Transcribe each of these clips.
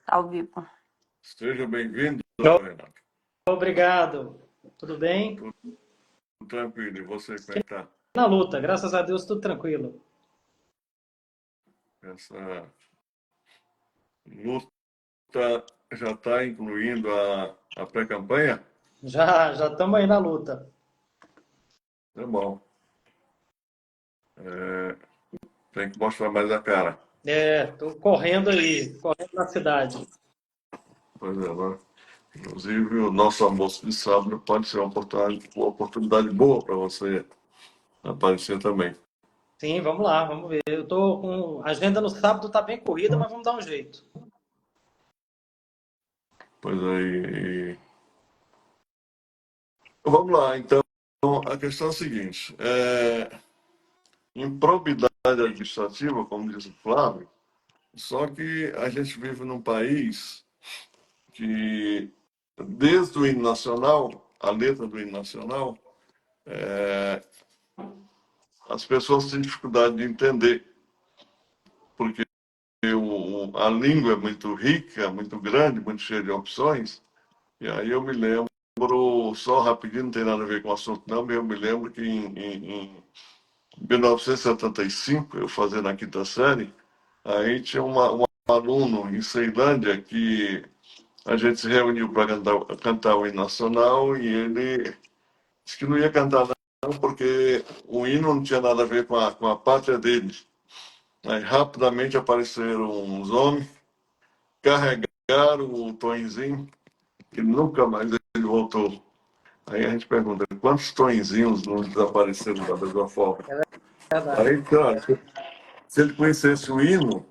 Ao vivo. Seja bem-vindo, doutor Renato. Obrigado. Tudo bem? Tudo tranquilo. E você, como é que tá? Na luta, graças a Deus, tudo tranquilo. Essa luta já está incluindo a pré-campanha? Já estamos aí na luta. É bom. Tem que mostrar mais a cara. Estou correndo aí, correndo na cidade. Pois é, né? Inclusive, o nosso almoço de sábado pode ser uma oportunidade boa para você aparecer também. Sim, vamos lá, vamos ver. Eu estou com a agenda no sábado, está bem corrida, mas vamos dar um jeito. Pois aí. Vamos lá, então. A questão é a seguinte: improbidade administrativa, como diz o Flávio, só que a gente vive num país que, desde o hino nacional, a letra do hino nacional, as pessoas têm dificuldade de entender, porque a língua é muito rica, muito grande, muito cheia de opções. E aí eu me lembro, só rapidinho, não tem nada a ver com o assunto não, mas eu me lembro que em 1975, eu fazendo a quinta série, aí tinha um aluno em Ceilândia que a gente se reuniu para cantar o hino nacional e ele disse que não ia cantar não, porque o hino não tinha nada a ver com a pátria dele. Aí rapidamente apareceram uns homens, carregaram o Tonzinho, que nunca mais ele voltou. Aí a gente pergunta, quantos Tonzinhos não desapareceram da mesma forma? Verdade. Aí, cara, se ele conhecesse o hino,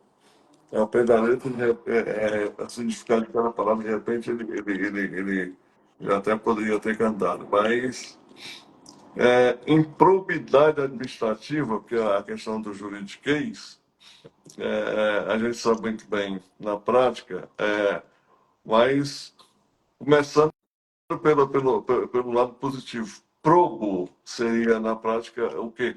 ao pé da letra, o significado de cada palavra, de repente ele já até poderia ter cantado. Mas improbidade administrativa, que é a questão do juridiquês, a gente sabe muito bem na prática, mas começando pelo lado positivo. Probo seria na prática o quê?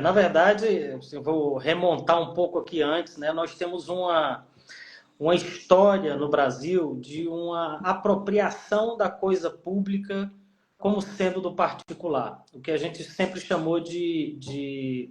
Na verdade, eu vou remontar um pouco aqui antes, né? Nós temos uma história no Brasil de uma apropriação da coisa pública como sendo do particular, o que a gente sempre chamou de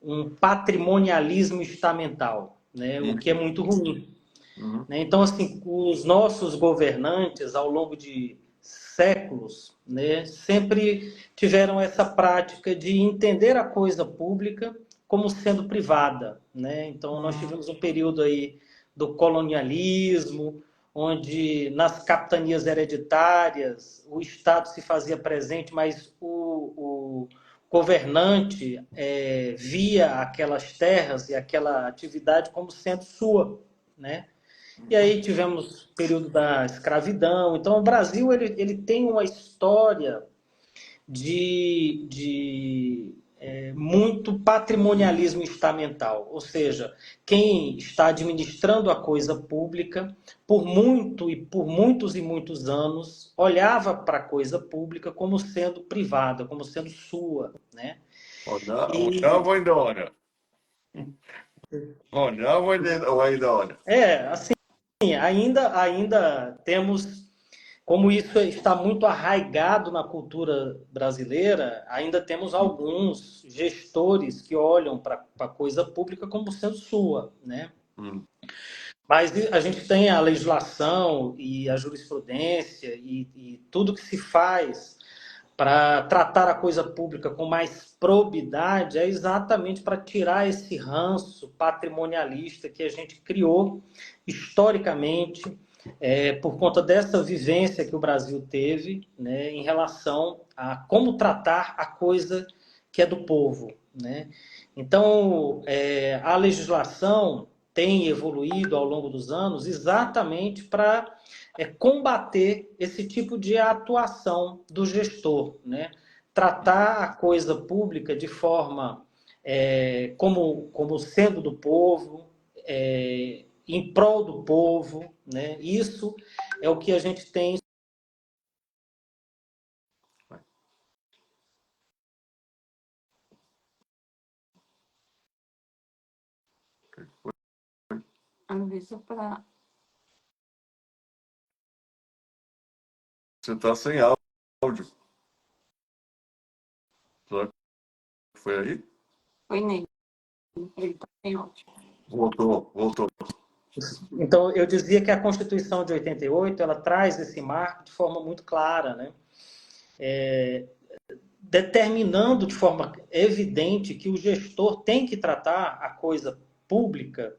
um patrimonialismo estamental, né? O que é muito ruim. Uhum. Né? Então, assim, os nossos governantes, ao longo de séculos, né, sempre tiveram essa prática de entender a coisa pública como sendo privada. Né? Então, nós tivemos um período aí do colonialismo, onde nas capitanias hereditárias o Estado se fazia presente, mas o governante via aquelas terras e aquela atividade como sendo sua, né? E aí tivemos o período da escravidão. Então, o Brasil ele tem uma história de muito patrimonialismo estamental. Ou seja, quem está administrando a coisa pública, por muitos e muitos anos, olhava para a coisa pública como sendo privada, como sendo sua. Né? Olhava ainda olha. Olhava ainda olha. Assim, ainda temos, como isso está muito arraigado na cultura brasileira, ainda temos alguns gestores que olham para a coisa pública como sendo sua, né? Mas a gente tem a legislação e a jurisprudência e tudo que se faz para tratar a coisa pública com mais probidade é exatamente para tirar esse ranço patrimonialista que a gente criou historicamente por conta dessa vivência que o Brasil teve, né, em relação a como tratar a coisa que é do povo. Né? Então, a legislação tem evoluído ao longo dos anos exatamente para combater esse tipo de atuação do gestor, né? Tratar a coisa pública de forma como sendo do povo, em prol do povo, né? Isso é o que a gente tem. Avisa para. Você está sem áudio. Será que foi aí? Foi nele. Ele tá sem áudio. Voltou. Então, eu dizia que a Constituição de 88, ela traz esse marco de forma muito clara, né? Determinando de forma evidente que o gestor tem que tratar a coisa pública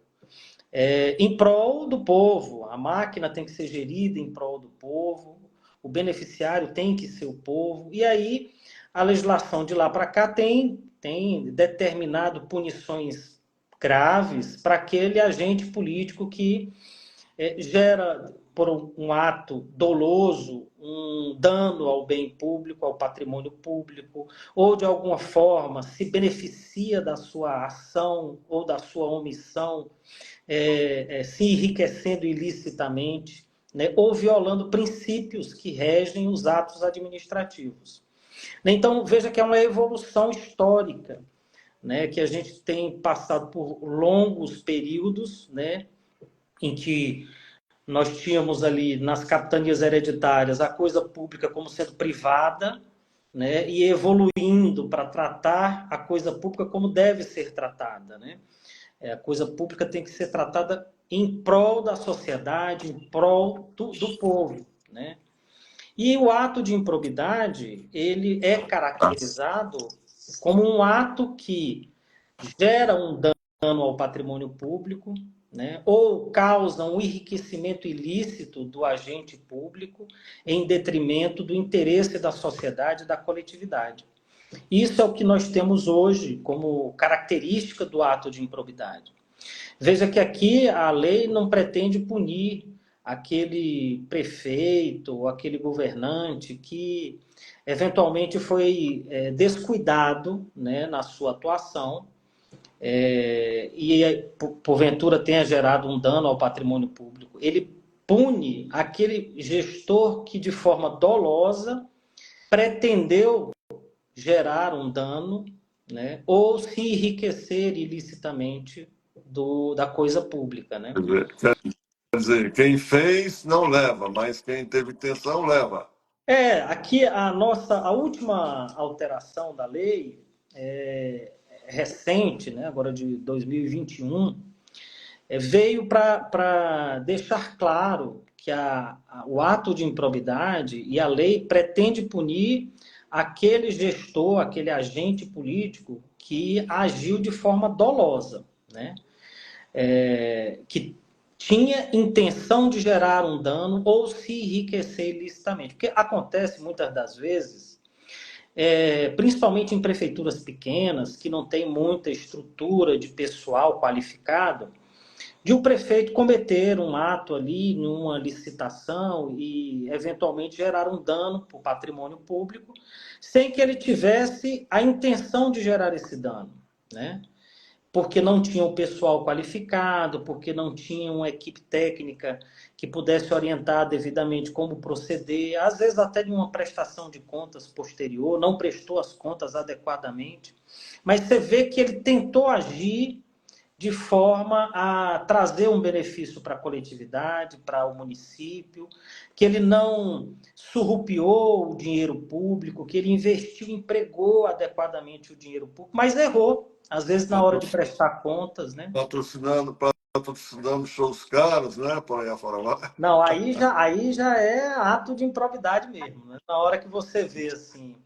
em prol do povo. A máquina tem que ser gerida em prol do povo, o beneficiário tem que ser o povo. E aí, a legislação de lá para cá tem determinado punições graves para aquele agente político que gera, por um ato doloso, um dano ao bem público, ao patrimônio público, ou de alguma forma se beneficia da sua ação ou da sua omissão, se enriquecendo ilicitamente, né, ou violando princípios que regem os atos administrativos. Então, veja que é uma evolução histórica, né, que a gente tem passado por longos períodos, né, em que nós tínhamos ali nas capitanias hereditárias a coisa pública como sendo privada, né, e evoluindo para tratar a coisa pública como deve ser tratada, né? A coisa pública tem que ser tratada em prol da sociedade, em prol do povo, né? E o ato de improbidade, ele é caracterizado como um ato que gera um dano ao patrimônio público, né? Ou causa um enriquecimento ilícito do agente público em detrimento do interesse da sociedade e da coletividade. Isso é o que nós temos hoje como característica do ato de improbidade. Veja que aqui a lei não pretende punir aquele prefeito ou aquele governante que eventualmente foi descuidado, né, na sua atuação e porventura tenha gerado um dano ao patrimônio público. Ele pune aquele gestor que de forma dolosa pretendeu gerar um dano, né, ou se enriquecer ilicitamente da coisa pública, né? Quer dizer, quem fez não leva, mas quem teve intenção leva. Aqui a última alteração da lei recente, né, agora de 2021, veio para deixar claro que o ato de improbidade e a lei pretende punir aquele gestor, aquele agente político que agiu de forma dolosa, né? Que tinha intenção de gerar um dano ou se enriquecer ilicitamente. Porque acontece muitas das vezes, principalmente em prefeituras pequenas, que não tem muita estrutura de pessoal qualificado, de um prefeito cometer um ato ali numa licitação e eventualmente gerar um dano para o patrimônio público, sem que ele tivesse a intenção de gerar esse dano, né? Porque não tinha o pessoal qualificado, porque não tinha uma equipe técnica que pudesse orientar devidamente como proceder, às vezes até de uma prestação de contas posterior, não prestou as contas adequadamente. Mas você vê que ele tentou agir de forma a trazer um benefício para a coletividade, para o município, que ele não surrupiou o dinheiro público, que ele investiu, empregou adequadamente o dinheiro público, mas errou, às vezes na hora de prestar contas, né? Patrocinando shows caros, né? Por aí afora lá. Não, aí já é ato de improbidade mesmo, né? Na hora que você vê assim,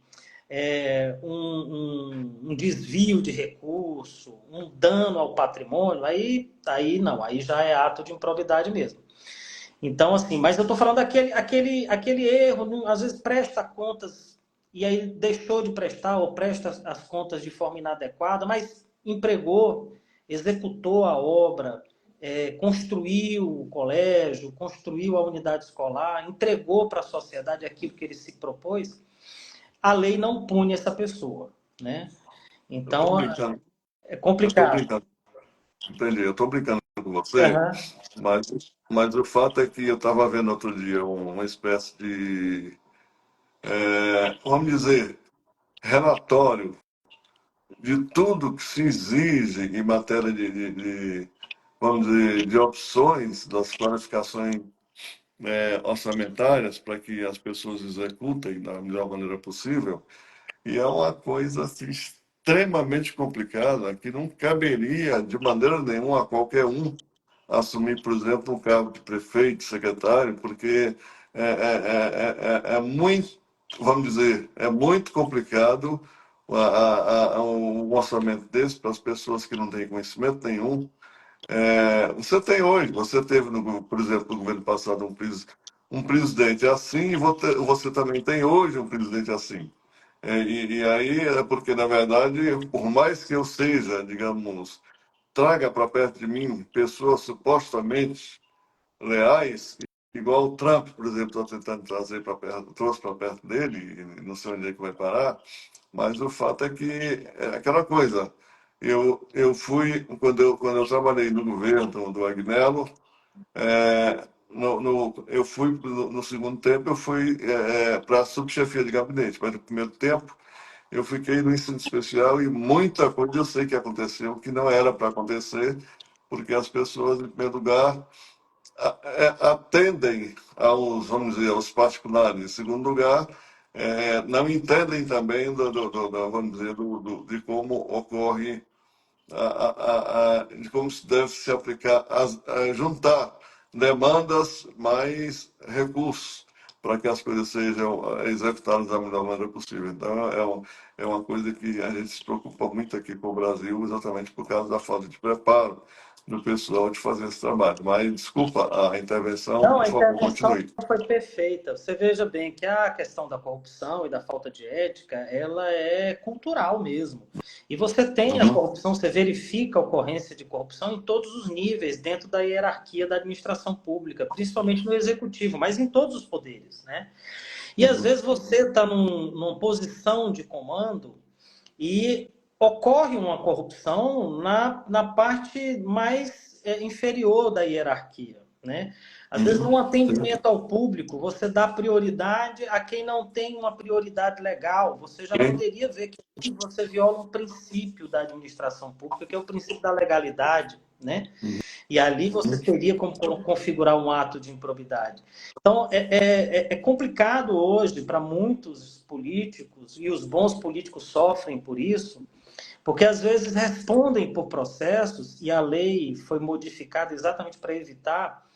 um desvio de recurso, um dano ao patrimônio, aí não, aí já é ato de improbidade mesmo. Então, assim, mas eu estou falando aquele erro, às vezes presta contas e aí deixou de prestar ou presta as contas de forma inadequada, mas empregou, executou a obra, construiu o colégio, construiu a unidade escolar, entregou para a sociedade aquilo que ele se propôs, a lei não pune essa pessoa, né? Eu estou Então, brincando. é Eu estou complicado. brincando. Entendi. Eu estou brincando. com você, Aham. mas, mas o fato é que eu estava vendo outro dia uma espécie de, vamos dizer, relatório de tudo que se exige em matéria vamos dizer, de opções das qualificações orçamentárias para que as pessoas executem da melhor maneira possível. E é uma coisa assim, extremamente complicada, que não caberia de maneira nenhuma a qualquer um assumir, por exemplo, um cargo de prefeito, secretário, porque é muito, vamos dizer, é muito complicado um orçamento desse para as pessoas que não têm conhecimento nenhum. Você tem hoje, você teve, por exemplo, no governo passado, um presidente assim, e você também tem hoje um presidente assim. E aí é porque, na verdade, por mais que eu seja, digamos, traga para perto de mim pessoas supostamente leais, igual o Trump, por exemplo, está tentando trazer para perto, trouxe para perto dele, e não sei onde é que vai parar, mas o fato é que é aquela coisa. Eu fui, quando eu trabalhei no governo do Agnello, eu fui, no segundo tempo, eu fui para a subchefia de gabinete, mas no primeiro tempo eu fiquei no ensino especial e muita coisa eu sei que aconteceu que não era para acontecer, porque as pessoas, em primeiro lugar, atendem aos, vamos dizer, aos particulares. Em segundo lugar, não entendem também, vamos dizer, de como ocorre, de como se deve se aplicar, juntar demandas mais recursos para que as coisas sejam executadas da melhor maneira possível. Então, é uma coisa que a gente se preocupa muito aqui com o Brasil, exatamente por causa da falta de preparo do pessoal de fazer esse trabalho. Mas, desculpa a intervenção, Não, por a favor, intervenção continue. foi perfeita. Você veja bem que a questão da corrupção e da falta de ética, ela é cultural mesmo. E você tem a Uhum, corrupção, você verifica a ocorrência de corrupção em todos os níveis, dentro da hierarquia da administração pública, principalmente no executivo, mas em todos os poderes, né? E às uhum, vezes você está numa posição de comando e ocorre uma corrupção na parte mais inferior da hierarquia, né? Às vezes, uhum, no sim, atendimento ao público, você dá prioridade a quem não tem uma prioridade legal. Você já sim, poderia ver que você viola um princípio da administração pública, que é o princípio da legalidade, né? uhum, E ali você teria como configurar um ato de improbidade. Então, é complicado hoje para muitos políticos, e os bons políticos sofrem por isso, porque às vezes respondem por processos, e a lei foi modificada exatamente para evitar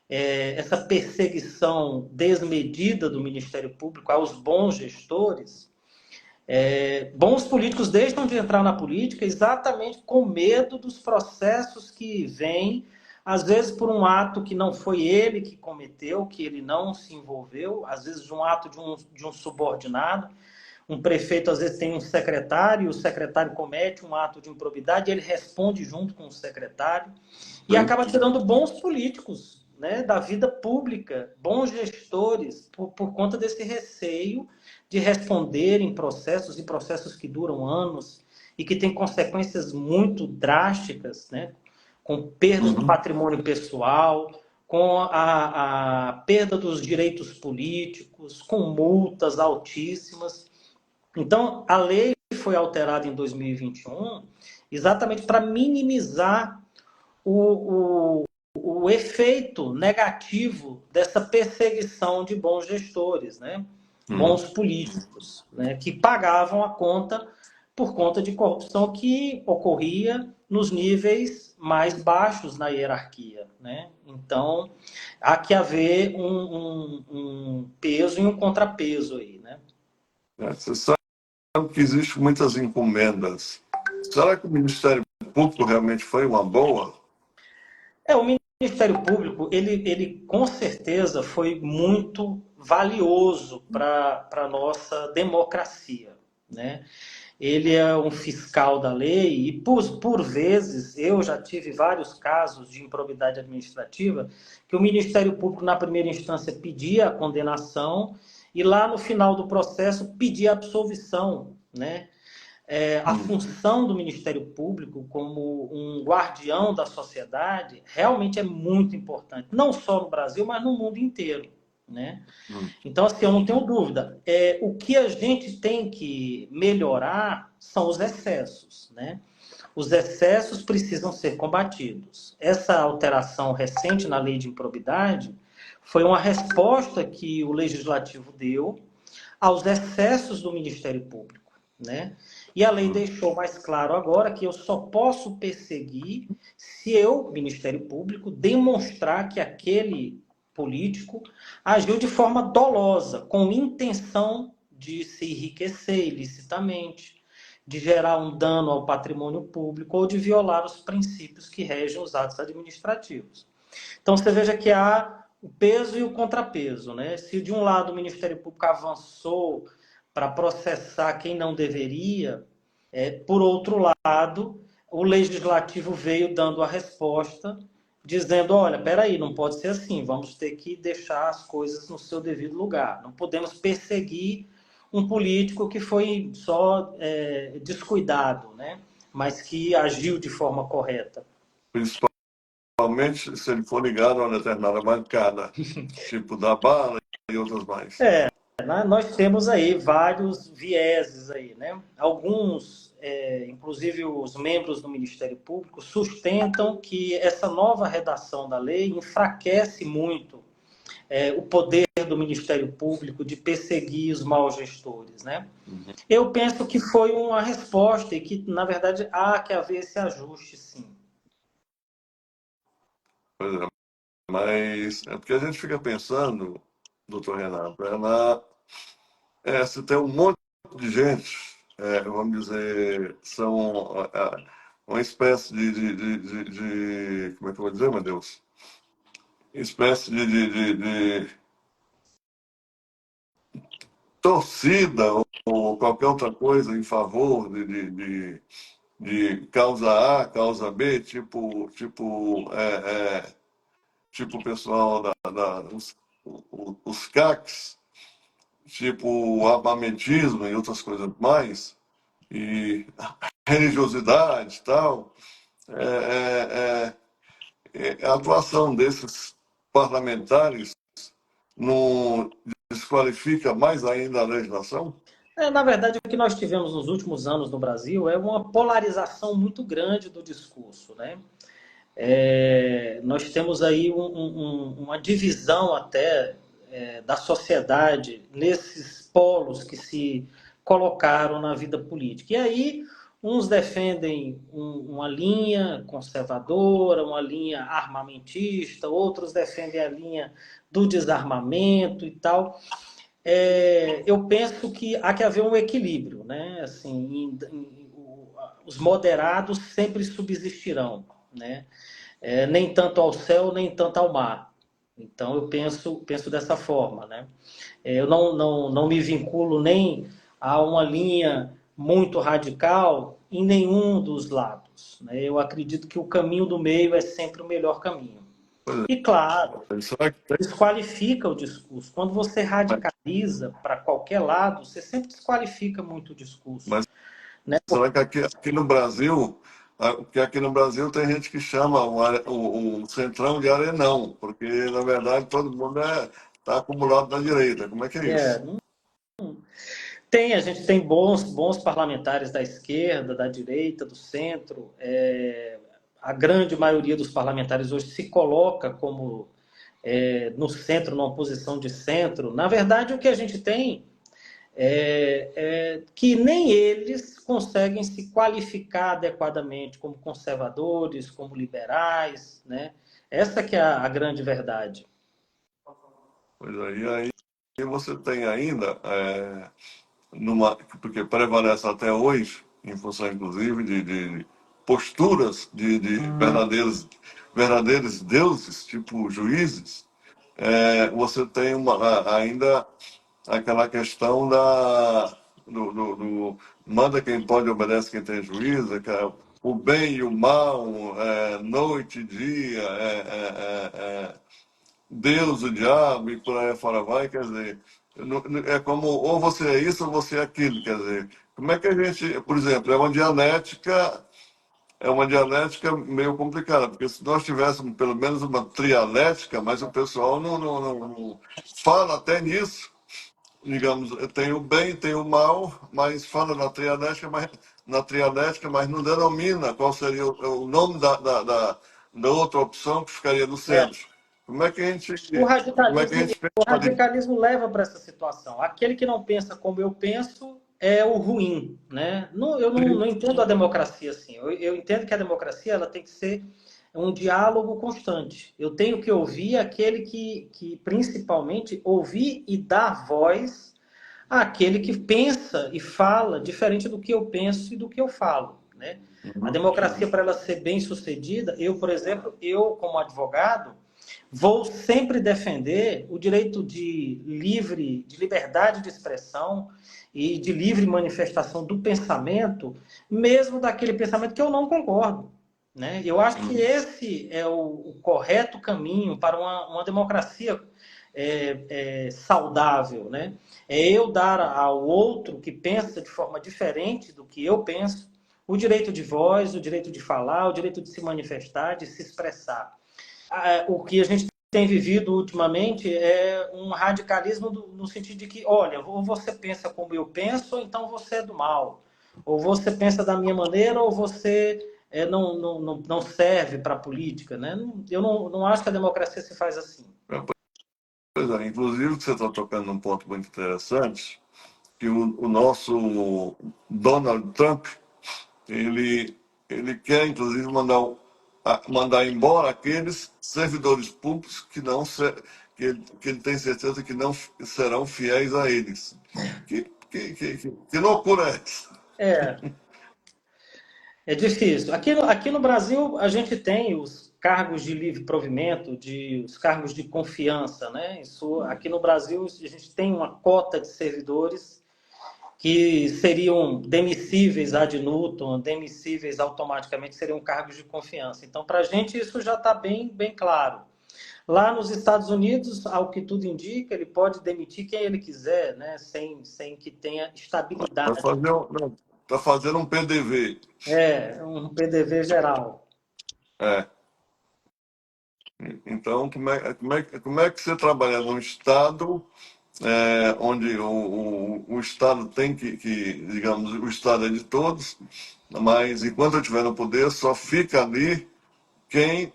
essa perseguição desmedida do Ministério Público aos bons gestores. Bons políticos deixam de entrar na política exatamente com medo dos processos que vêm, às vezes por um ato que não foi ele que cometeu, que ele não se envolveu, às vezes um ato de um subordinado. Um prefeito às vezes tem um secretário, e o secretário comete um ato de improbidade, e ele responde junto com o secretário, e sim, acaba tirando bons políticos, né, da vida pública, bons gestores, por conta desse receio de responder em processos, e processos que duram anos, e que têm consequências muito drásticas, né, com perda do uhum, patrimônio pessoal, com a perda dos direitos políticos, com multas altíssimas. Então, a lei foi alterada em 2021 exatamente para minimizar o, o efeito negativo dessa perseguição de bons gestores, né? uhum. Bons políticos, né? Que pagavam a conta por conta de corrupção que ocorria nos níveis mais baixos na hierarquia, né? Então, há que haver um peso e um contrapeso aí, né? Você sabe que existem muitas encomendas. Será que o Ministério Público realmente foi uma boa? O Ministério Público, ele com certeza foi muito valioso para a nossa democracia, né? Ele é um fiscal da lei e, por vezes, eu já tive vários casos de improbidade administrativa que o Ministério Público, na primeira instância, pedia a condenação e lá no final do processo pedia a absolvição, né? a função do Ministério Público como um guardião da sociedade realmente é muito importante, não só no Brasil, mas no mundo inteiro, né? Então, assim, eu não tenho dúvida. O que a gente tem que melhorar são os excessos, né? Os excessos precisam ser combatidos. Essa alteração recente na lei de improbidade foi uma resposta que o Legislativo deu aos excessos do Ministério Público, né? E a lei deixou mais claro agora que eu só posso perseguir se eu, Ministério Público, demonstrar que aquele político agiu de forma dolosa, com intenção de se enriquecer ilicitamente, de gerar um dano ao patrimônio público ou de violar os princípios que regem os atos administrativos. Então você veja que há o peso e o contrapeso, né? Se de um lado o Ministério Público avançou para processar quem não deveria, por outro lado, o Legislativo veio dando a resposta, dizendo, olha, peraí, não pode ser assim, vamos ter que deixar as coisas no seu devido lugar. Não podemos perseguir um político que foi só descuidado, né? Mas que agiu de forma correta. Principalmente se ele for ligado a uma determinada bancada, tipo da bala e outras mais. Nós temos aí vários vieses aí, né? Alguns, inclusive os membros do Ministério Público, sustentam que essa nova redação da lei enfraquece muito o poder do Ministério Público de perseguir os maus gestores, né? Eu penso que foi uma resposta e que, na verdade, há que haver esse ajuste, sim. Pois é, mas é porque a gente fica pensando, doutor Renato, se tem um monte de gente, vamos dizer, são uma espécie como é que eu vou dizer, meu Deus? Espécie de torcida ou qualquer outra coisa em favor de causa A, causa B, tipo o pessoal os CACs, tipo o armamentismo e outras coisas mais, e religiosidade e tal. A atuação desses parlamentares não desqualifica mais ainda a legislação? Na verdade, o que nós tivemos nos últimos anos no Brasil é uma polarização muito grande do discurso, né? Nós temos aí uma divisão até da sociedade nesses polos que se colocaram na vida política. E aí, uns defendem uma linha conservadora, uma linha armamentista, outros defendem a linha do desarmamento e tal. Eu penso que há que haver um equilíbrio, né? Assim, os moderados sempre subsistirão, né? Nem tanto ao céu, nem tanto ao mar. Então eu penso dessa forma, né? Eu não me vinculo nem a uma linha muito radical em nenhum dos lados, né? Eu acredito que o caminho do meio é sempre o melhor caminho. E claro, Será que tem? desqualifica o discurso. Quando você radicaliza para qualquer lado, você sempre desqualifica muito o discurso. Mas Né? será que aqui no Brasil, porque aqui no Brasil tem gente que chama o Centrão de arenão, porque na verdade todo mundo está acumulado na direita. Como é que é isso? A gente tem bons parlamentares da esquerda, da direita, do centro. A grande maioria dos parlamentares hoje se coloca como no centro, numa posição de centro. Na verdade, o que a gente tem que nem eles conseguem se qualificar adequadamente como conservadores, como liberais, né? Essa que é a grande verdade. Pois aí você tem ainda, porque prevalece até hoje, em função inclusive de posturas de verdadeiros deuses, tipo juízes, você tem ainda aquela questão do manda quem pode, obedece quem tem juízo, que é o bem e o mal, noite e dia, Deus, o diabo e por aí fora vai. Quer dizer, É como ou você é isso ou você é aquilo, quer dizer, como é que a gente, por exemplo, é uma dialética meio complicada, porque se nós tivéssemos pelo menos uma trialética, mas o pessoal não fala até nisso, digamos, tem o bem, tem o mal, mas fala na trialética, mas não denomina qual seria o nome da outra opção que ficaria no É, centro. Como é que a gente, o como é que a radicalismo, gente o pensaria? radicalismo leva para essa situação. Aquele que não pensa como eu penso é o ruim, né? Eu não entendo a democracia assim. Eu entendo que a democracia ela tem que ser um diálogo constante. Eu tenho que ouvir aquele que principalmente ouvir e dar voz àquele que pensa e fala diferente do que eu penso e do que eu falo, né? A Uhum, democracia, para ela ser bem sucedida, por exemplo, como advogado, vou sempre defender o direito de liberdade de expressão e de livre manifestação do pensamento, mesmo daquele pensamento que eu não concordo. Né? Eu acho que uhum. esse é o correto caminho para uma democracia saudável. Né? É eu dar ao outro que pensa de forma diferente do que eu penso o direito de voz, o direito de falar, o direito de se manifestar, de se expressar. O que a gente tem vivido ultimamente é um radicalismo no sentido de que, olha, ou você pensa como eu penso, ou então você é do mal. Ou você pensa da minha maneira, ou você não serve para a política. Né? Eu não acho que a democracia se faz assim. Pois é, inclusive você está tocando num ponto muito interessante, que o nosso Donald Trump, ele, ele quer, inclusive, mandar embora aqueles servidores públicos que ele tem certeza que não serão fiéis a eles. Que loucura é essa? É, é difícil. Aqui no Brasil, a gente tem os cargos de livre provimento, os cargos de confiança, né? Aqui no Brasil, a gente tem uma cota de servidores que seriam demissíveis ad nutum, demissíveis automaticamente, seriam cargos de confiança. Então, para a gente, isso já está bem, bem claro. Lá nos Estados Unidos, ao que tudo indica, ele pode demitir quem ele quiser, né? Sem que tenha Vai estabilidade. fazer tá fazendo um PDV. É, um PDV geral. É. Então, como é que você trabalha num Estado onde o Estado tem digamos, o Estado é de todos, mas enquanto eu estiver no poder, só fica ali quem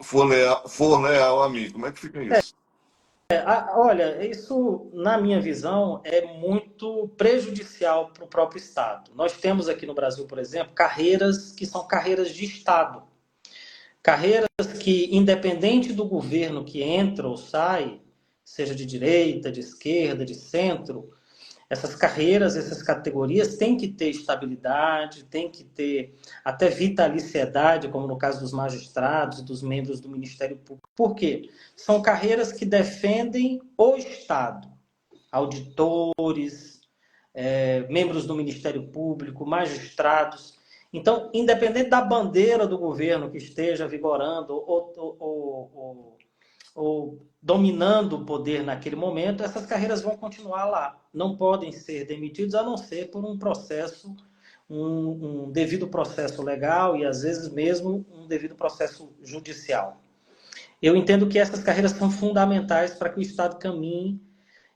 for leal a mim. Como é que fica isso? Olha, isso, na minha visão, é muito prejudicial para o próprio Estado. Nós temos aqui no Brasil, por exemplo, carreiras que são carreiras de Estado. Carreiras que, independente do governo que entra ou sai, seja de direita, de esquerda, de centro, essas carreiras, essas categorias têm que ter estabilidade, têm que ter até vitaliciedade, como no caso dos magistrados e dos membros do Ministério Público. Por quê? São carreiras que defendem o Estado, auditores, membros do Ministério Público, magistrados. Então, independente da bandeira do governo que esteja vigorando ou dominando o poder naquele momento, essas carreiras vão continuar lá. Não podem ser demitidos a não ser por um processo, um devido processo legal e às vezes mesmo um devido processo judicial. Eu entendo que essas carreiras são fundamentais para que o Estado caminhe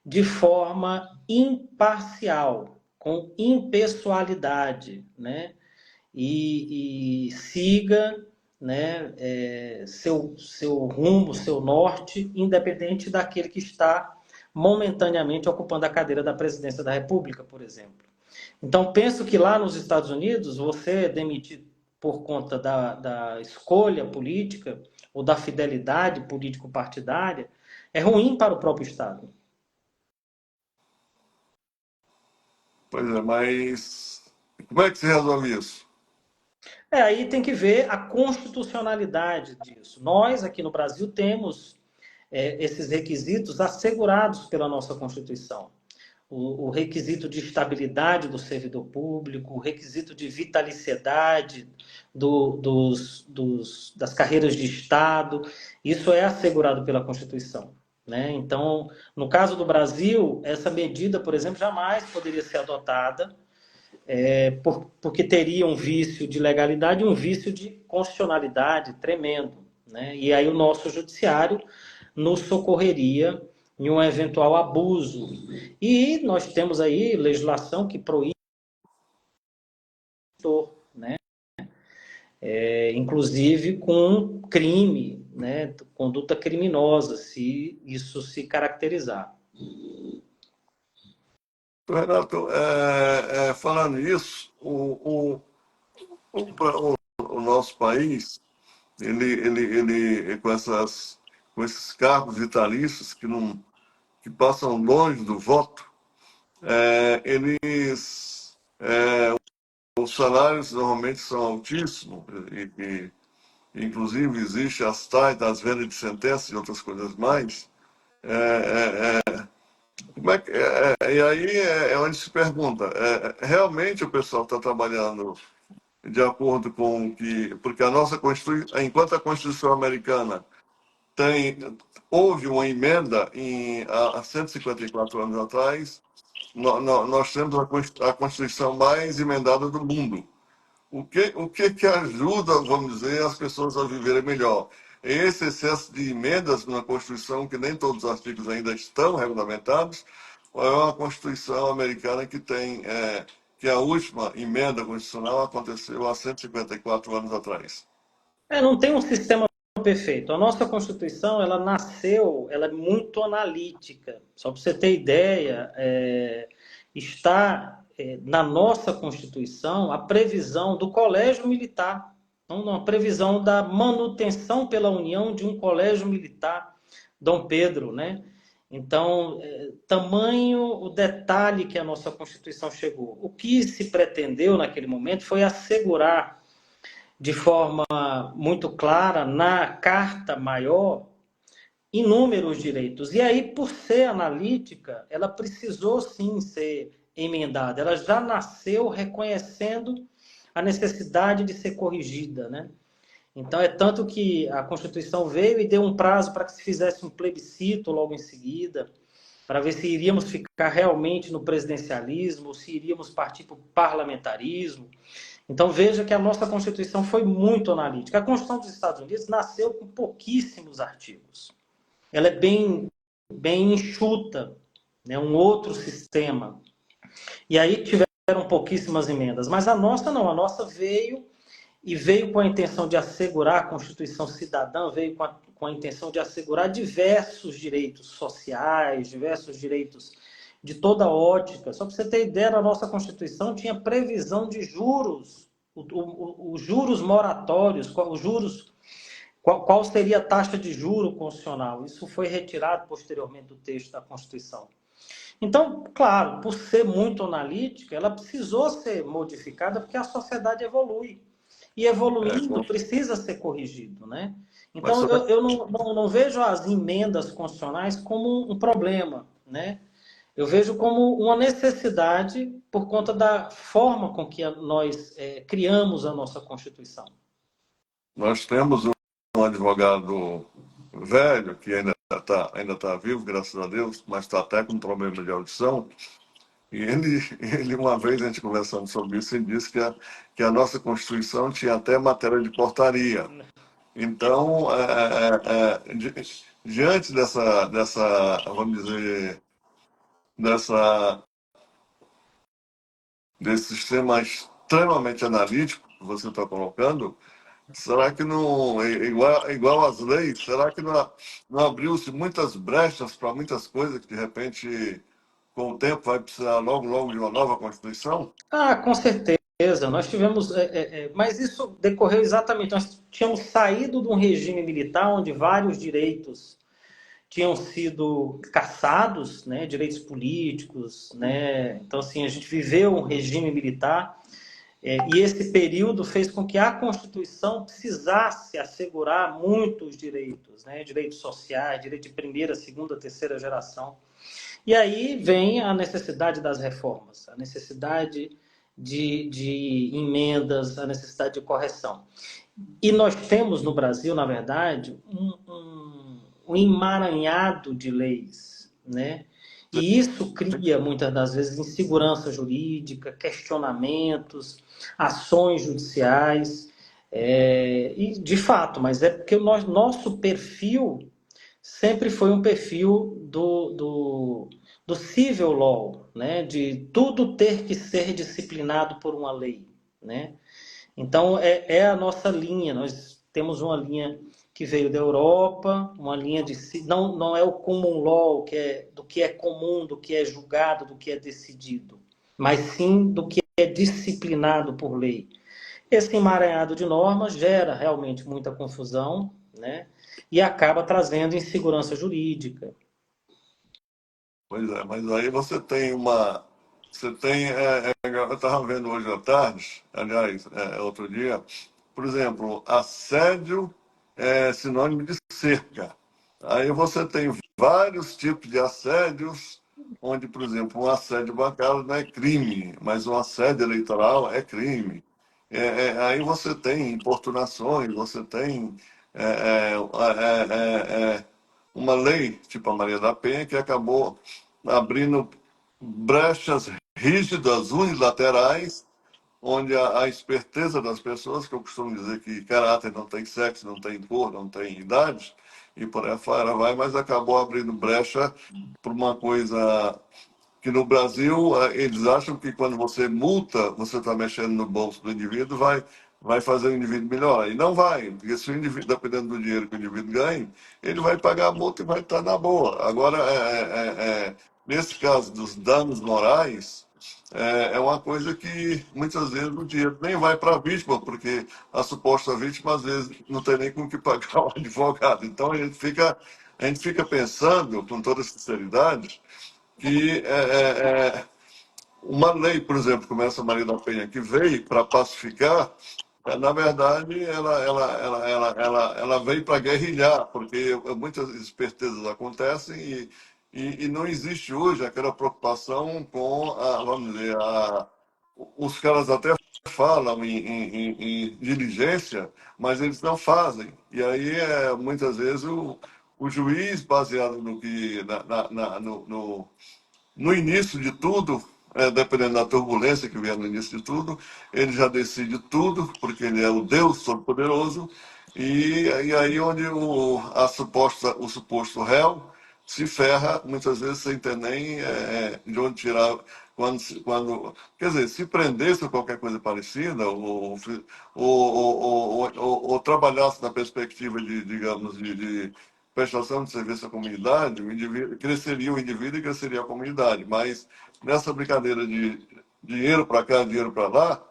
de forma imparcial, com impessoalidade, né? E siga, né, seu rumo, seu norte, independente daquele que está momentaneamente ocupando a cadeira da presidência da República, por exemplo. Então, penso que lá nos Estados Unidos, você é demitido por conta da escolha política ou da fidelidade político-partidária, é ruim para o próprio Estado. Pois é, mas como é que se resolve isso? Aí tem que ver a constitucionalidade disso. Nós, aqui no Brasil, temos esses requisitos assegurados pela nossa Constituição. O requisito de estabilidade do servidor público, o requisito de vitaliciedade das carreiras de Estado, isso é assegurado pela Constituição. né? Então, no caso do Brasil, essa medida, por exemplo, jamais poderia ser adotada, porque teria um vício de legalidade e um vício de constitucionalidade tremendo, né? E aí o nosso judiciário nos socorreria em um eventual abuso. E nós temos aí legislação que proíbe, né? Inclusive com crime, né? Conduta criminosa, se isso se caracterizar. Renato, falando isso, o nosso país, ele com esses cargos vitalícios que passam longe do voto, os salários normalmente são altíssimos, inclusive existe as tais das vendas de sentenças e outras coisas mais. Como é que, e aí é onde se pergunta, realmente o pessoal está trabalhando de acordo com o que... Porque a nossa Constituição, enquanto a Constituição americana houve uma emenda há 154 anos atrás, nós temos a Constituição mais emendada do mundo. O que ajuda, vamos dizer, as pessoas a viverem melhor? É esse excesso de emendas na Constituição, que nem todos os artigos ainda estão regulamentados, ou é uma Constituição americana que a última emenda constitucional aconteceu há 154 anos atrás? Não tem um sistema perfeito. A nossa Constituição, ela nasceu, ela é muito analítica. Só para você ter ideia, está na nossa Constituição a previsão do colégio militar, não, a previsão da manutenção pela União de um colégio militar, Dom Pedro, né? Então, tamanho o detalhe que a nossa Constituição chegou. O que se pretendeu naquele momento foi assegurar de forma muito clara na Carta Maior inúmeros direitos. E aí, por ser analítica, ela precisou sim ser emendada. Ela já nasceu reconhecendo a necessidade de ser corrigida, né? Então, é tanto que a Constituição veio e deu um prazo para que se fizesse um plebiscito logo em seguida, para ver se iríamos ficar realmente no presidencialismo, ou se iríamos partir para o parlamentarismo. Então veja que a nossa Constituição foi muito analítica. A Constituição dos Estados Unidos nasceu com pouquíssimos artigos. Ela é bem enxuta, né? Um outro sistema. E aí tiveram pouquíssimas emendas. Mas a nossa não, a nossa veio com a intenção de assegurar a Constituição cidadã, veio com a intenção de assegurar diversos direitos sociais, diversos direitos de toda ótica. Só para você ter ideia, a nossa Constituição tinha previsão de juros, os juros moratórios, qual seria a taxa de juro constitucional. Isso foi retirado posteriormente do texto da Constituição. Então, claro, por ser muito analítica, ela precisou ser modificada porque a sociedade evolui. E evoluindo precisa ser corrigido, né? Então, eu não vejo as emendas constitucionais como um problema, né? Eu vejo como uma necessidade por conta da forma com que nós criamos a nossa Constituição. Nós temos um advogado velho, que ainda tá vivo, graças a Deus, mas está até com problema de audição. E ele, uma vez, a gente conversando sobre isso, ele disse que a nossa Constituição tinha até matéria de portaria. Então, diante vamos dizer, desse sistema extremamente analítico que você está colocando, será que não, igual às leis, será que não abriu-se muitas brechas para muitas coisas que, de repente, com o tempo, vai precisar logo de uma nova Constituição? Com certeza. Nós tivemos... mas isso decorreu exatamente... Nós tínhamos saído de um regime militar onde vários direitos tinham sido cassados, né, direitos políticos, né? Então, assim, a gente viveu um regime militar e esse período fez com que a Constituição precisasse assegurar muitos direitos, né? Direitos sociais, direito de primeira, segunda, terceira geração. E aí vem a necessidade das reformas, a necessidade de emendas, a necessidade de correção. E nós temos no Brasil, na verdade, um emaranhado de leis, né? E isso cria, muitas das vezes, insegurança jurídica, questionamentos, ações judiciais, e de fato, mas é porque o nosso perfil sempre foi um perfil do civil law, né? De tudo ter que ser disciplinado por uma lei, né? Então, é a nossa linha. Nós temos uma linha que veio da Europa, uma linha de... Não é o common law, do que é comum, do que é julgado, do que é decidido, mas sim do que é disciplinado por lei. Esse emaranhado de normas gera realmente muita confusão, né? E acaba trazendo insegurança jurídica. Pois é, mas aí você tem uma. Você tem. Eu estava vendo hoje à tarde, aliás, outro dia, por exemplo, assédio é sinônimo de cerca. Aí você tem vários tipos de assédios, onde, por exemplo, um assédio bancário não é crime, mas um assédio eleitoral é crime. Aí você tem importunações, você tem é, é, uma lei, tipo a Maria da Penha, que acabou abrindo brechas rígidas, unilaterais, onde a esperteza das pessoas, que eu costumo dizer que caráter não tem sexo, não tem cor, não tem idade, e por aí fora vai, mas acabou abrindo brecha para uma coisa que no Brasil eles acham que quando você multa, você está mexendo no bolso do indivíduo, vai fazer o indivíduo melhor. E não vai, porque se o indivíduo, dependendo do dinheiro que o indivíduo ganha, ele vai pagar a multa e vai estar na boa. Agora, nesse caso dos danos morais, é uma coisa que muitas vezes o dinheiro nem vai para a vítima, porque a suposta vítima às vezes não tem nem com que pagar o advogado. Então a gente fica pensando, com toda sinceridade, que uma lei, por exemplo, como essa Maria da Penha, que veio para pacificar, na verdade, ela veio para guerrilhar, porque muitas espertezas acontecem e não existe hoje aquela preocupação com, vamos dizer, os caras até falam em diligência, mas eles não fazem. E aí, muitas vezes, o juiz, baseado no que, no início de tudo, dependendo da turbulência que vier no início de tudo, ele já decide tudo, porque ele é o Deus Todo-Poderoso, e aí onde o suposto réu se ferra, muitas vezes sem ter nem de onde tirar. Quer dizer, se prendesse ou qualquer coisa parecida, ou trabalhasse na perspectiva de, digamos, de prestação de serviço à comunidade, cresceria o indivíduo e cresceria a comunidade. Mas nessa brincadeira de dinheiro para cá, dinheiro para lá,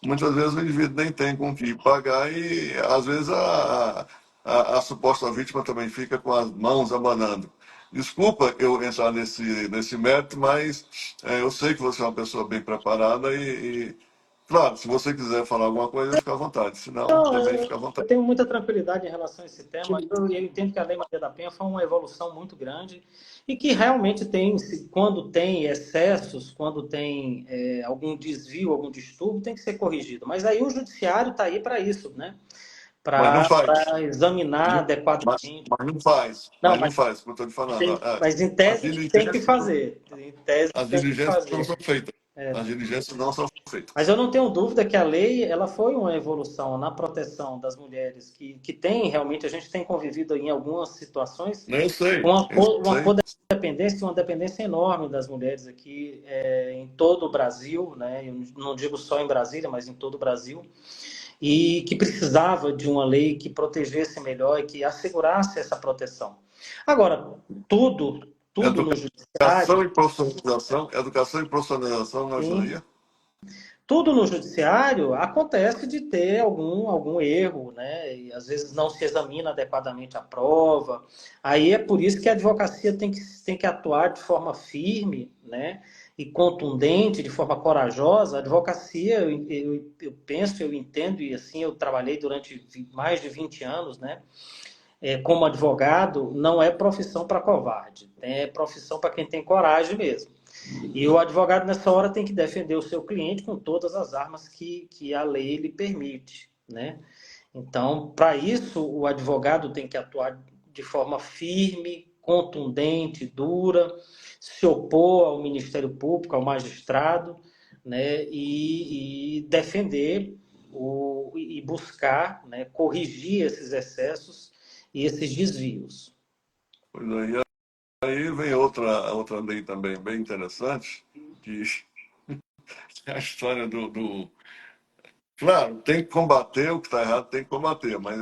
muitas vezes o indivíduo nem tem com que pagar e às vezes a suposta vítima também fica com as mãos abanando. Desculpa eu entrar nesse mérito, mas eu sei que você é uma pessoa bem preparada claro, se você quiser falar alguma coisa, fica à vontade. Se não, Não, também eu, fica à eu vontade. tenho muita tranquilidade em relação a esse tema. Eu entendo que a Lei Maria da Penha foi uma evolução muito grande e que realmente tem, quando tem excessos, quando tem algum desvio, algum distúrbio, tem que ser corrigido. Mas aí o judiciário está aí para isso, né? Mas não Para faz. examinar Mas, adequadamente. mas não faz, Não, mas não faz, como eu estou te falando. mas em As tese tem que diligências, fazer. Em tese as tem que diligências não fazer. são feitas. As diligências não são Mas feitas. eu não tenho dúvida que a lei ela foi uma evolução na proteção das mulheres que tem realmente, a gente tem convivido em algumas situações Eu sei, com eu uma sei. codependência, uma dependência enorme das mulheres aqui em todo o Brasil, né? Eu não digo só em Brasília, mas em todo o Brasil, e que precisava de uma lei que protegesse melhor e que assegurasse essa proteção. Agora, tudo no judiciário, Educação e profissionalização não sim, ajudaria? tudo no judiciário acontece de ter algum erro, né? E às vezes não se examina adequadamente a prova. Aí é por isso que a advocacia tem que atuar de forma firme, né? E contundente, de forma corajosa. A advocacia, eu penso, eu entendo, e assim eu trabalhei durante mais de 20 anos, né? Como advogado, não é profissão para covarde, é profissão para quem tem coragem mesmo. E o advogado, nessa hora, tem que defender o seu cliente com todas as armas que a lei lhe permite, né? Então, para isso, o advogado tem que atuar de forma firme, contundente, dura, se opor ao Ministério Público, ao magistrado, né, e defender e buscar, né, corrigir esses excessos e esses desvios. Pois é, e aí vem outra lei também bem interessante, que é a história do. Claro, tem que combater o que está errado, tem que combater, mas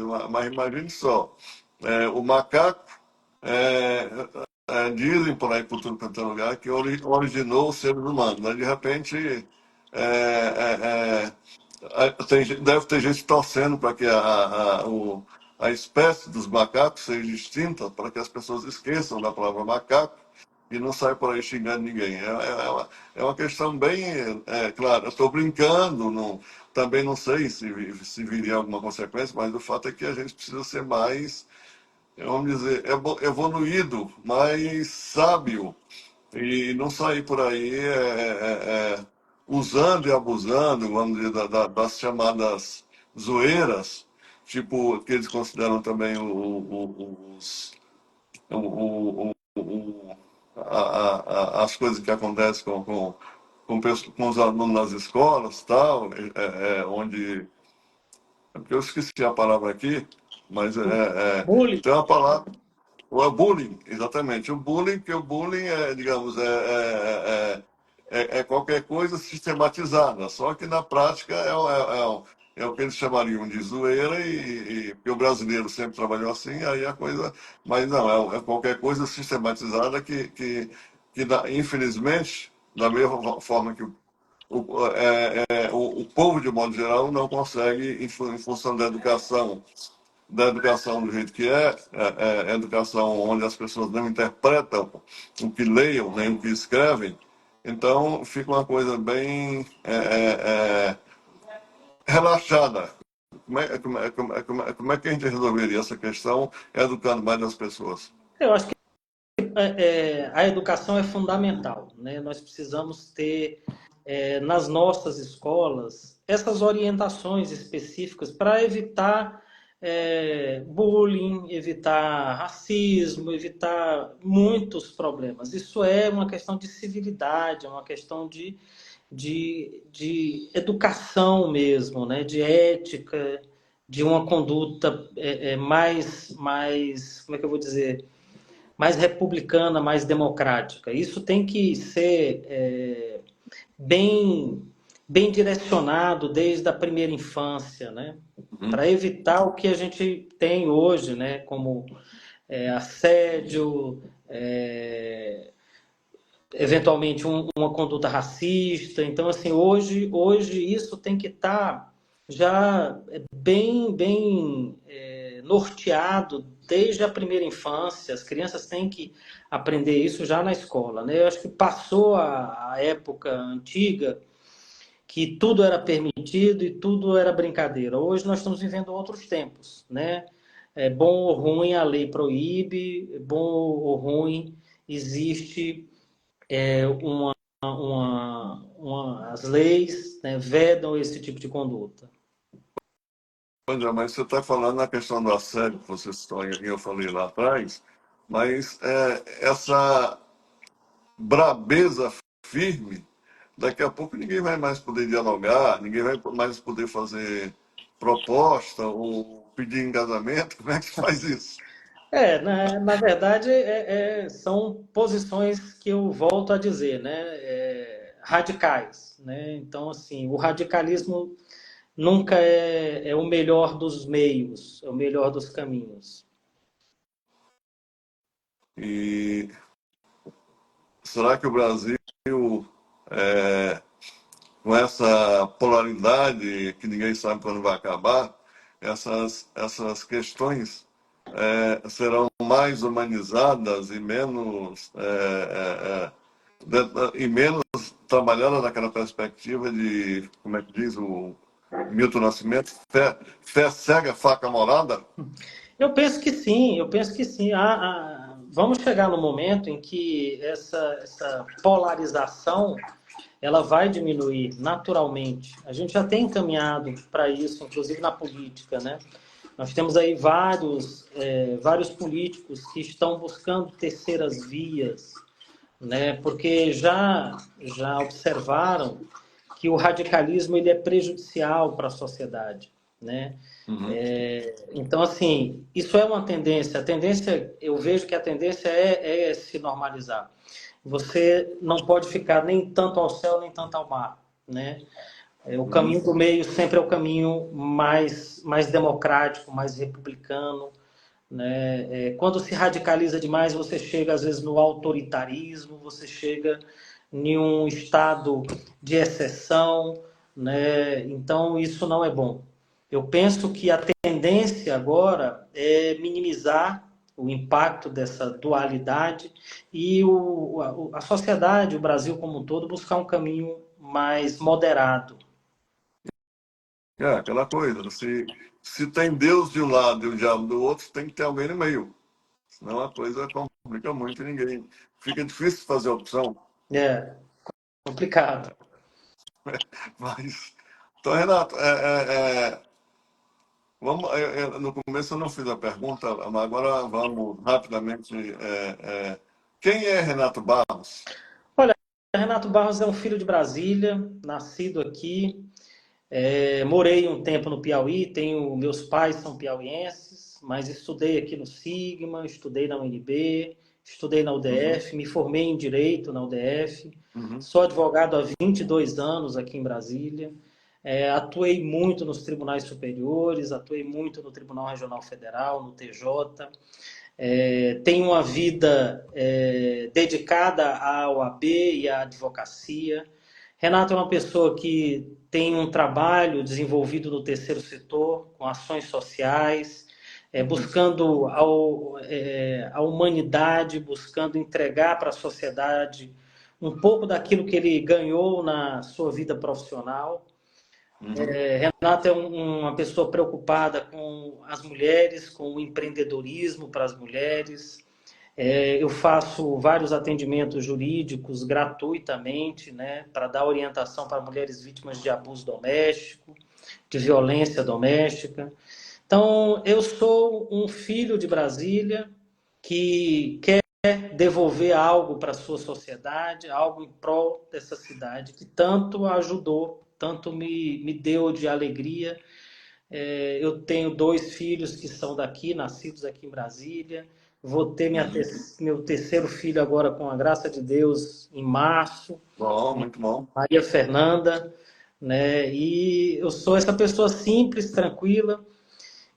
imagine só, o macaco, é, dizem por aí, por tudo quanto é lugar, que originou os seres humanos, mas de repente deve ter gente torcendo para que a espécie dos macacos seja extinta, para que as pessoas esqueçam da palavra macaco e não saiam por aí xingando ninguém. É uma questão bem. Claro, eu estou brincando, também não sei se viria alguma consequência, mas o fato é que a gente precisa ser mais, vamos dizer, evoluído, mais sábio e não sair por aí usando e abusando, vamos dizer, das chamadas zoeiras, tipo, que eles consideram também os, as coisas que acontecem com os alunos nas escolas, tal, onde. Porque eu esqueci a palavra aqui, mas Bullying. tem uma palavra. O bullying, exatamente. O bullying, que o bullying digamos, é qualquer coisa sistematizada, só que na prática é o que eles chamariam de zoeira, porque o brasileiro sempre trabalhou assim, aí a coisa. Mas não, é qualquer coisa sistematizada que infelizmente, da mesma forma que o povo, de modo geral, não consegue, em função da educação do jeito que educação onde as pessoas não interpretam o que leiam, nem o que escrevem, então fica uma coisa bem relaxada. Como é que a gente resolveria essa questão educando mais as pessoas? Eu acho que a educação é fundamental, né? Nós precisamos ter nas nossas escolas essas orientações específicas para evitar bullying, evitar racismo, evitar muitos problemas. Isso é uma questão de civilidade, é uma questão de educação mesmo, né? De ética, de uma conduta mais, como é que eu vou dizer? Mais republicana, mais democrática. Isso tem que ser bem, bem direcionado desde a primeira infância, né? Para evitar o que a gente tem hoje, né? Como assédio, eventualmente uma conduta racista. Então, assim, hoje isso tem que estar já bem norteado desde a primeira infância. As crianças têm que aprender isso já na escola, né? Eu acho que passou a época antiga que tudo era permitido e tudo era brincadeira. Hoje nós estamos vivendo outros tempos, né? Bom ou ruim, a lei proíbe, bom ou ruim, existe as leis, né, vedam esse tipo de conduta. André, mas você está falando na questão do assédio que você citou, e eu falei lá atrás, mas essa brabeza firme, daqui a pouco ninguém vai mais poder dialogar, ninguém vai mais poder fazer proposta ou pedir engajamento. Como é que faz isso? Na verdade, são posições que eu volto a dizer, né? Radicais, né? Então, assim, o radicalismo nunca é o melhor dos meios, é o melhor dos caminhos. E será que o Brasil, é, com essa polaridade que ninguém sabe quando vai acabar, essas questões serão mais humanizadas e menos trabalhadas naquela perspectiva de, como é que diz o Milton Nascimento, fé cega, faca molada? Eu penso que sim, eu penso que sim. Vamos chegar no momento em que essa polarização ela vai diminuir naturalmente. A gente já tem encaminhado para isso, inclusive na política, né? Nós temos aí vários políticos que estão buscando terceiras vias, né? Porque já observaram que o radicalismo ele é prejudicial para a sociedade, né? Uhum. Então, assim, isso é uma tendência. A tendência, eu vejo que a tendência é se normalizar. Você não pode ficar nem tanto ao céu, nem tanto ao mar, né? O Uhum. caminho do meio sempre é o caminho mais democrático, mais republicano, né? Quando se radicaliza demais, você chega às vezes no autoritarismo, você chega em um estado de exceção, né? Então isso não é bom. Eu penso que a tendência agora é minimizar o impacto dessa dualidade e a sociedade, o Brasil como um todo, buscar um caminho mais moderado. É aquela coisa, se tem Deus de um lado e o diabo do outro, tem que ter alguém no meio. Senão a coisa complica muito e ninguém. Fica difícil fazer opção. É complicado. Mas, então, Renato, vamos, no começo eu não fiz a pergunta, mas agora vamos rapidamente. Quem é Renato Barros? Olha, Renato Barros é um filho de Brasília, nascido aqui. Morei um tempo no Piauí, meus pais são piauienses, mas estudei aqui no Sigma, estudei na UNB, estudei na Uhum, UDF, me formei em Direito na UDF, uhum, sou advogado há 22 anos aqui em Brasília, atuei muito nos tribunais superiores, atuei muito no Tribunal Regional Federal, no TJ, tenho uma vida dedicada à OAB e à advocacia. Renato é uma pessoa que tem um trabalho desenvolvido no terceiro setor, com ações sociais, buscando a humanidade, buscando entregar para a sociedade um pouco daquilo que ele ganhou na sua vida profissional. uhum. Renata é uma pessoa preocupada com as mulheres, com o empreendedorismo para as mulheres. Eu faço vários atendimentos jurídicos gratuitamente, né, para dar orientação para mulheres vítimas de abuso doméstico, de violência doméstica. Então, eu sou um filho de Brasília que quer devolver algo para a sua sociedade, algo em prol dessa cidade que tanto ajudou, tanto me deu de alegria. Eu tenho 2 filhos que são daqui, nascidos aqui em Brasília. Vou ter Uhum. meu terceiro filho agora, com a graça de Deus, em março, Bom, muito bom. Maria Fernanda, né? E eu sou essa pessoa simples, tranquila,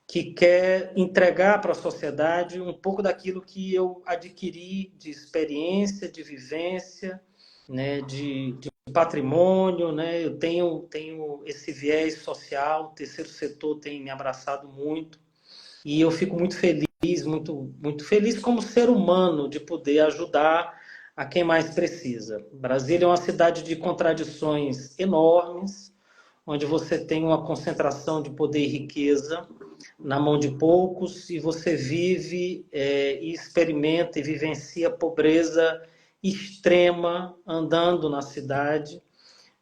que quer entregar para a sociedade um pouco daquilo que eu adquiri de experiência, de vivência, né, de patrimônio, né? Eu tenho esse viés social, o terceiro setor tem me abraçado muito e eu fico muito feliz, muito feliz como ser humano de poder ajudar a quem mais precisa. Brasília é uma cidade de contradições enormes, onde você tem uma concentração de poder e riqueza na mão de poucos e você vive e experimenta e vivencia pobreza extrema andando na cidade,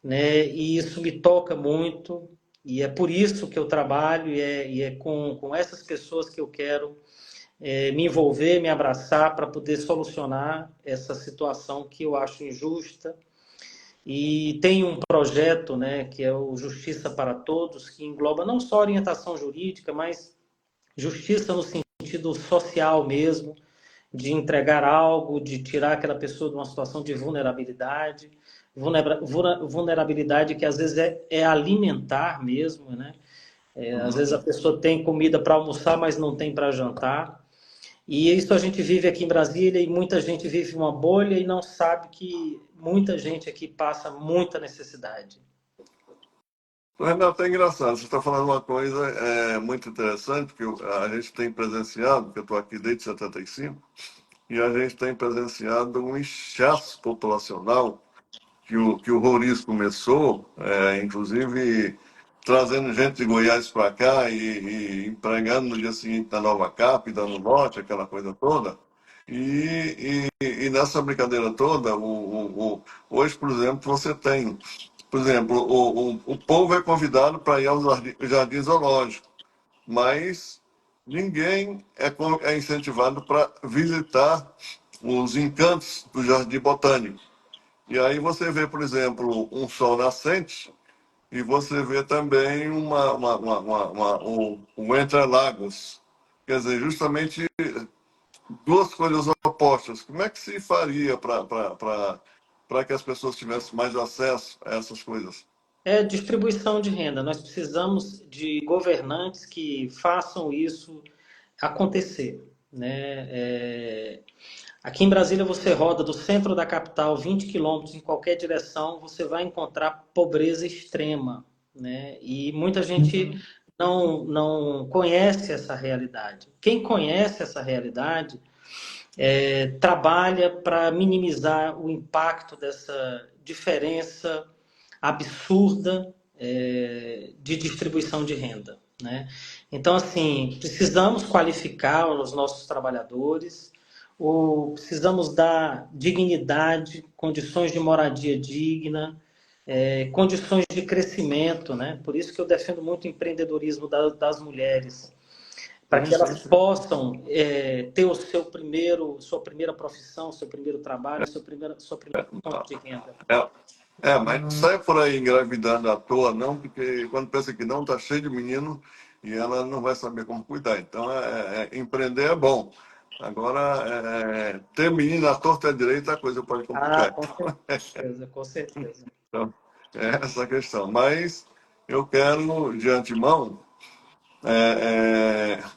né? E isso me toca muito e é por isso que eu trabalho e é com essas pessoas que eu quero me envolver, me abraçar para poder solucionar essa situação que eu acho injusta. E tem um projeto, né, que é o Justiça para Todos, que engloba não só orientação jurídica, mas justiça no sentido social mesmo, de entregar algo, de tirar aquela pessoa de uma situação de vulnerabilidade, vulnerabilidade que às vezes é alimentar mesmo, né? Às Uhum. vezes a pessoa tem comida para almoçar, mas não tem para jantar. E isso a gente vive aqui em Brasília e muita gente vive uma bolha e não sabe que muita gente aqui passa muita necessidade. Renato, é engraçado, você está falando uma coisa muito interessante, que a gente tem presenciado, porque eu estou aqui desde 75, e a gente tem presenciado um inchaço populacional que o Roriz começou, inclusive trazendo gente de Goiás para cá e empregando no dia seguinte na Nova Cap, dando lote, aquela coisa toda. E nessa brincadeira toda, hoje, por exemplo, você tem, por exemplo, o povo é convidado para ir ao jardim zoológico, mas ninguém é incentivado para visitar os encantos do Jardim Botânico. E aí você vê, por exemplo, um sol nascente e você vê também um Entre-Lagos. Quer dizer, justamente duas coisas opostas. Como é que se faria para que as pessoas tivessem mais acesso a essas coisas? É distribuição de renda. Nós precisamos de governantes que façam isso acontecer, né? Aqui em Brasília você roda do centro da capital 20 quilômetros em qualquer direção, você vai encontrar pobreza extrema, né? E muita gente não conhece essa realidade. Quem conhece essa realidade trabalha para minimizar o impacto dessa diferença absurda de distribuição de renda, né? Então, assim, precisamos qualificar os nossos trabalhadores, precisamos dar dignidade, condições de moradia digna, condições de crescimento, né? Por isso que eu defendo muito o empreendedorismo das mulheres, para que elas possam ter sua primeira profissão, seu primeiro trabalho, sua primeira fonte de renda. Mas não sai por aí engravidando à toa, não, porque quando pensa que não, está cheio de menino e ela não vai saber como cuidar. Então, empreender é bom. Agora, ter menino à torta e à direita, a coisa pode Ah, complicar. com certeza, com certeza. Então, é essa a questão. Mas eu quero, de antemão,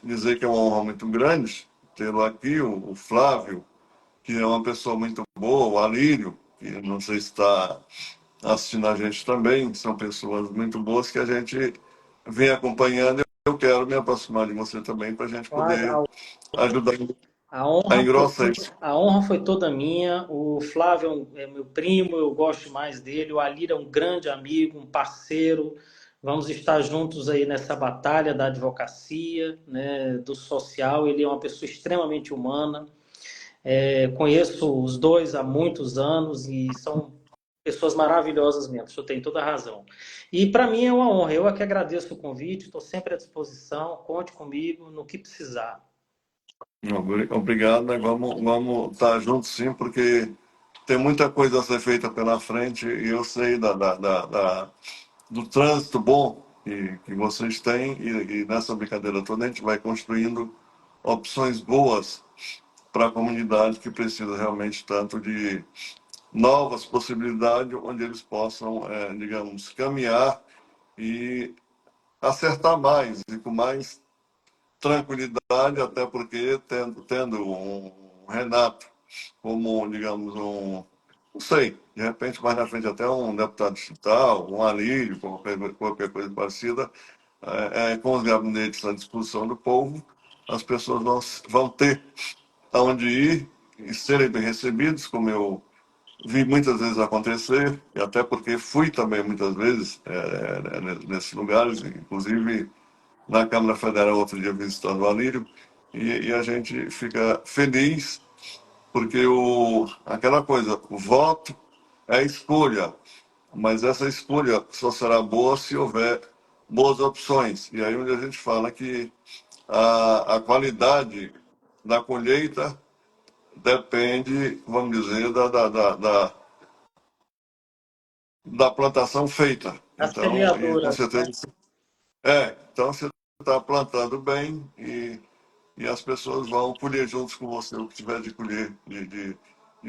dizer que é uma honra muito grande tê-lo aqui, o Flávio, que é uma pessoa muito boa, o Alírio, que não sei se está assistindo a gente também, são pessoas muito boas que a gente vem acompanhando. Eu quero me aproximar de você também para a gente poder ajudar a engrossar isso. A honra foi toda minha. O Flávio é meu primo, eu gosto mais dele. O Alírio é um grande amigo, um parceiro. Vamos estar juntos aí nessa batalha da advocacia, né, do social. Ele é uma pessoa extremamente humana. Conheço os dois há muitos anos e são pessoas maravilhosas mesmo. O senhor tem toda a razão. E para mim é uma honra. Eu é que agradeço o convite, estou sempre à disposição. Conte comigo no que precisar. Obrigado, né? Vamos estar juntos sim, porque tem muita coisa a ser feita pela frente e eu sei do trânsito bom que vocês têm e nessa brincadeira toda a gente vai construindo opções boas para a comunidade que precisa realmente tanto de novas possibilidades onde eles possam, digamos, caminhar e acertar mais e com mais tranquilidade, até porque tendo um Renato como, digamos, não sei, de repente mais na frente até um deputado distrital, um Alírio, qualquer coisa parecida, com os gabinetes à disposição do povo, as pessoas vão ter aonde ir e serem bem recebidos, como eu vi muitas vezes acontecer, e até porque fui também muitas vezes nesses lugares, inclusive na Câmara Federal outro dia visitando o Alírio, e a gente fica feliz porque aquela coisa, o voto é escolha, mas essa escolha só será boa se houver boas opções. E aí onde a gente fala que a qualidade da colheita depende, vamos dizer, da plantação feita. As Então, e com semeadoras, né? certeza, então você está plantando bem e as pessoas vão colher juntos com você o que tiver de colher de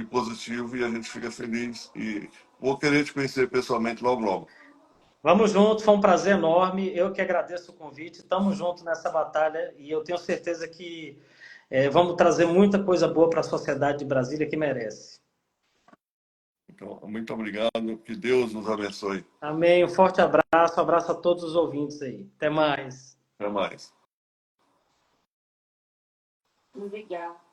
positivo e a gente fica feliz e vou querer te conhecer pessoalmente logo, logo. Vamos juntos, foi um prazer enorme. Eu que agradeço o convite. Estamos juntos nessa batalha e eu tenho certeza que vamos trazer muita coisa boa para a sociedade de Brasília que merece. Então, muito obrigado. Que Deus nos abençoe. Amém. Um forte abraço. Um abraço a todos os ouvintes aí. Até mais. Até mais. Obrigada.